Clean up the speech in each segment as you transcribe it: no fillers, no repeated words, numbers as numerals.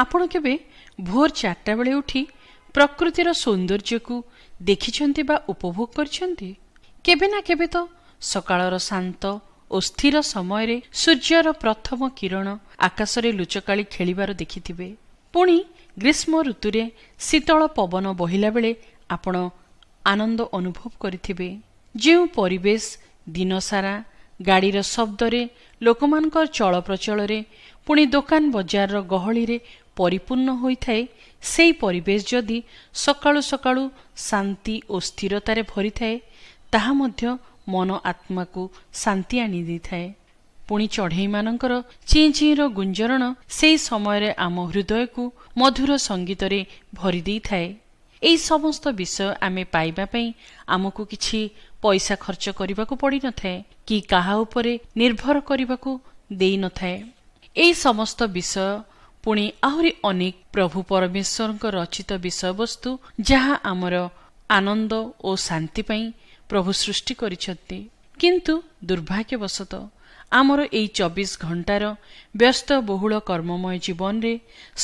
ଆପଣ କେବେ ଭୋର 4ଟା ବେଳେ ଉଠି ପ୍ରକୃତିର ସୌନ୍ଦର୍ଯ୍ୟକୁ ଦେଖିଛନ୍ତି ବା ଉପଭୋଗ କରିଛନ୍ତି? କେବେ ନା କେବେ ତ ସକାଳର ଶାନ୍ତ ଓ ସ୍ଥିର ସମୟରେ ସୂର୍ଯ୍ୟର ପ୍ରଥମ କିରଣ ଆକାଶରେ ଲୁଚକାଳି ଖେଳିବାର ଦେଖିଥିବେ। ପୁଣି ଗ୍ରୀଷ୍ମ ଋତୁରେ ଶୀତଳ ପବନ ବହିଲା ବେଳେ ଆପଣ ଆନନ୍ଦ ଅନୁଭବ କରିଥିବେ। ଯେଉଁ ପରିବେଶ ଦିନସାରା ଗାଡ଼ିର ଶବ୍ଦରେ, ଲୋକମାନଙ୍କର ଚଳପ୍ରଚଳରେ, ପୁଣି ଦୋକାନ ବଜାରର ଗହଳିରେ ପରିପୂର୍ଣ୍ଣ ହୋଇଥାଏ, ସେହି ପରିବେଶ ଯଦି ସକାଳୁ ସକାଳୁ ଶାନ୍ତି ଓ ସ୍ଥିରତାରେ ଭରିଥାଏ, ତାହା ମଧ୍ୟ ମନ ଆତ୍ମାକୁ ଶାନ୍ତି ଆଣି ଦେଇଥାଏ। ପୁଣି ଚଢ଼େଇମାନଙ୍କର ଚିଁ ଚିଁର ଗୁଞ୍ଜରଣ ସେହି ସମୟରେ ଆମ ହୃଦୟକୁ ମଧୁର ସଙ୍ଗୀତରେ ଭରି ଦେଇଥାଏ। ଏହି ସମସ୍ତ ବିଷୟ ଆମେ ପାଇବା ପାଇଁ ଆମକୁ କିଛି ପଇସା ଖର୍ଚ୍ଚ କରିବାକୁ ପଡ଼ିନଥାଏ କି କାହା ଉପରେ ନିର୍ଭର କରିବାକୁ ଦେଇନଥାଏ। ଏହି ସମସ୍ତ ବିଷୟ ପୁଣି ଆହୁରି ଅନେକ ପ୍ରଭୁ ପରମେଶ୍ୱରଙ୍କ ରଚିତ ବିଷୟବସ୍ତୁ, ଯାହା ଆମର ଆନନ୍ଦ ଓ ଶାନ୍ତି ପାଇଁ ପ୍ରଭୁ ସୃଷ୍ଟି କରିଛନ୍ତି। କିନ୍ତୁ ଦୁର୍ଭାଗ୍ୟବଶତଃ ଆମର ଏହି 24 ଘଣ୍ଟାର ବ୍ୟସ୍ତବହୁଳ କର୍ମମୟ ଜୀବନରେ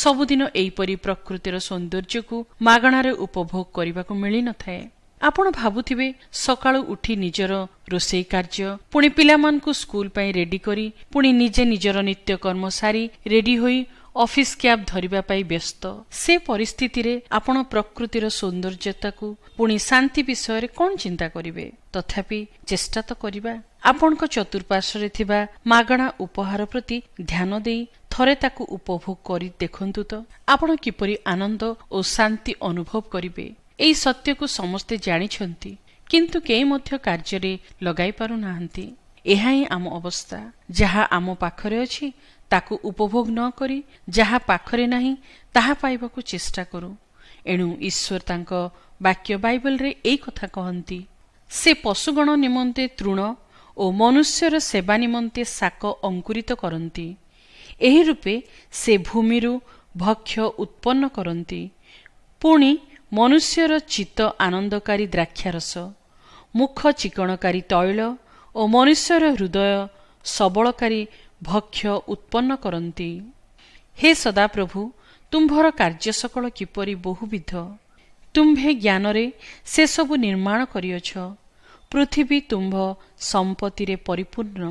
ସବୁଦିନ ଏହିପରି ପ୍ରକୃତିର ସୌନ୍ଦର୍ଯ୍ୟକୁ ମାଗଣାରେ ଉପଭୋଗ କରିବାକୁ ମିଳିନଥାଏ। ଆପଣ ଭାବୁଥିବେ, ସକାଳୁ ଉଠି ନିଜର ରୋଷେଇ କାର୍ଯ୍ୟ, ପୁଣି ପିଲାମାନଙ୍କୁ ସ୍କୁଲ ପାଇଁ ରେଡି କରି, ପୁଣି ନିଜେ ନିଜର ନିତ୍ୟକର୍ମ ସାରି ରେଡି ହୋଇ ଅଫିସ କ୍ୟାବ୍ ଧରିବା ପାଇଁ ବ୍ୟସ୍ତ। ସେ ପରିସ୍ଥିତିରେ ଆପଣ ପ୍ରକୃତିର ସୌନ୍ଦର୍ଯ୍ୟତାକୁ, ପୁଣି ଶାନ୍ତି ବିଷୟରେ କ'ଣ ଚିନ୍ତା କରିବେ? ତଥାପି ଚେଷ୍ଟା ତ କରିବା। ଆପଣଙ୍କ ଚତୁଃପାର୍ଶ୍ୱରେ ଥିବା ମାଗଣା ଉପହାର ପ୍ରତି ଧ୍ୟାନ ଦେଇ ଥରେ ତାକୁ ଉପଭୋଗ କରି ଦେଖନ୍ତୁ ତ ଆପଣ କିପରି ଆନନ୍ଦ ଓ ଶାନ୍ତି ଅନୁଭବ କରିବେ। ଏହି ସତ୍ୟକୁ ସମସ୍ତେ ଜାଣିଛନ୍ତି, କିନ୍ତୁ କେହି ମଧ୍ୟ କାର୍ଯ୍ୟରେ ଲଗାଇ ପାରୁନାହାନ୍ତି। ଏହା ହିଁ ଆମ ଅବସ୍ଥା। ଯାହା ଆମ ପାଖରେ ଅଛି ତାକୁ ଉପଭୋଗ ନ କରି ଯାହା ପାଖରେ ନାହିଁ ତାହା ପାଇବାକୁ ଚେଷ୍ଟା କରୁ। ଏଣୁ ଈଶ୍ୱର ତାଙ୍କ ବାକ୍ୟ ବାଇବଲରେ ଏହି କଥା କହନ୍ତି, ସେ ପଶୁଗଣ ନିମନ୍ତେ ତୃଣ ଓ ମନୁଷ୍ୟର ସେବା ନିମନ୍ତେ ଶାକ ଅଙ୍କୁରିତ କରନ୍ତି। ଏହି ରୂପେ ସେ ଭୂମିରୁ ଭକ୍ଷ୍ୟ ଉତ୍ପନ୍ନ କରନ୍ତି। ପୁଣି ମନୁଷ୍ୟର ଚିତ୍ତ ଆନନ୍ଦକାରୀ ଦ୍ରାକ୍ଷାରସ, ମୁଖ ଚିକଣକାରୀ ତୈଳ ଓ ମନୁଷ୍ୟର ହୃଦୟ ସବଳକାରୀ ଭକ୍ଷ୍ୟ ଉତ୍ପନ୍ନ କରନ୍ତି। ହେ ସଦାପ୍ରଭୁ, ତୁମ୍ଭର କାର୍ଯ୍ୟ ସକଳ କିପରି ବହୁବିଧ। ତୁମ୍ଭେ ଜ୍ଞାନରେ ସେସବୁ ନିର୍ମାଣ କରିଅଛ। ପୃଥିବୀ ତୁମ୍ଭ ସମ୍ପତ୍ତିରେ ପରିପୂର୍ଣ୍ଣ।